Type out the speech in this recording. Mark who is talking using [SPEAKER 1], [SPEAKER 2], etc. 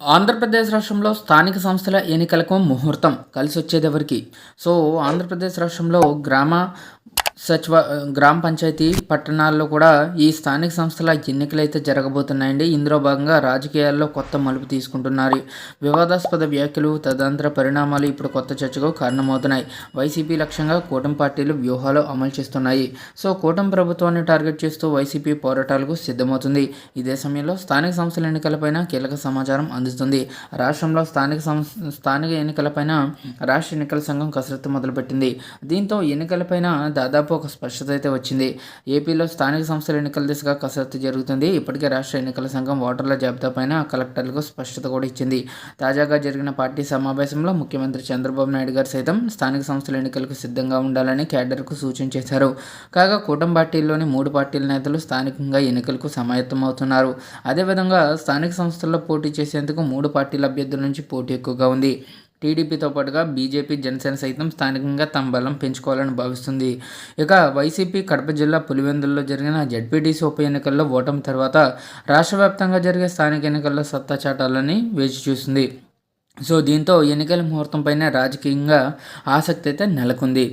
[SPEAKER 1] ఆంధ్రప్రదేశ్ రాష్ట్రంలో స్థానిక సంస్థల ఎన్నికలకు ముహూర్తం కలిసొచ్చేది ఎవరికి? సో, ఆంధ్రప్రదేశ్ రాష్ట్రంలో సచివ గ్రామ పంచాయతీ పట్టణాల్లో కూడా ఈ స్థానిక సంస్థల ఎన్నికలైతే జరగబోతున్నాయండి. ఇందులో భాగంగా రాజకీయాల్లో కొత్త మలుపు తీసుకుంటున్నారు. వివాదాస్పద వ్యాఖ్యలు, తదనంతర పరిణామాలు ఇప్పుడు కొత్త చర్చకు కారణమవుతున్నాయి. వైసీపీ లక్ష్యంగా కూటమి పార్టీలు వ్యూహాలు అమలు చేస్తున్నాయి. సో, కూటమి ప్రభుత్వాన్ని టార్గెట్ చేస్తూ వైసీపీ పోరాటాలకు సిద్ధమవుతుంది. ఇదే సమయంలో స్థానిక సంస్థల ఎన్నికలపైన కీలక సమాచారం అందుతుంది. రాష్ట్రంలో స్థానిక ఎన్నికలపైన రాష్ట్ర ఎన్నికల సంఘం కసరత్తు మొదలుపెట్టింది. దీంతో ఎన్నికలపైన దాదాపు ఒక స్పష్టత అయితే వచ్చింది. ఏపీలో స్థానిక సంస్థల ఎన్నికల దిశగా కసరత్తు జరుగుతుంది. ఇప్పటికే రాష్ట్ర ఎన్నికల సంఘం ఓటర్ల జాబితా పైన కలెక్టర్లకు స్పష్టత కూడా ఇచ్చింది. తాజాగా జరిగిన పార్టీ సమావేశంలో ముఖ్యమంత్రి చంద్రబాబు నాయుడు గారు సైతం స్థానిక సంస్థల ఎన్నికలకు సిద్ధంగా ఉండాలని క్యాడర్కు సూచన చేశారు. కాగా కూటమి పార్టీల్లోని 3 పార్టీల నేతలు స్థానికంగా ఎన్నికలకు సమాయత్తమవుతున్నారు. అదేవిధంగా స్థానిక సంస్థల్లో పోటీ చేసేందుకు 3 పార్టీల అభ్యర్థుల నుంచి పోటీ ఎక్కువగా ఉంది. టీడీపీతో పాటుగా బీజేపీ, జనసేన సైతం స్థానికంగా తమ బలం పెంచుకోవాలని భావిస్తుంది. ఇక వైసీపీ కడప జిల్లా పులివెందులలో జరిగిన జెడ్పీటీసీ ఉప ఎన్నికల్లో ఓటమి తర్వాత రాష్ట్ర వ్యాప్తంగా జరిగే స్థానిక ఎన్నికల్లో సత్తా చాటాలని వేచి చూసింది. సో, దీంతో ఎన్నికల ముహూర్తం పైన రాజకీయంగా ఆసక్తి అయితే నెలకొంది.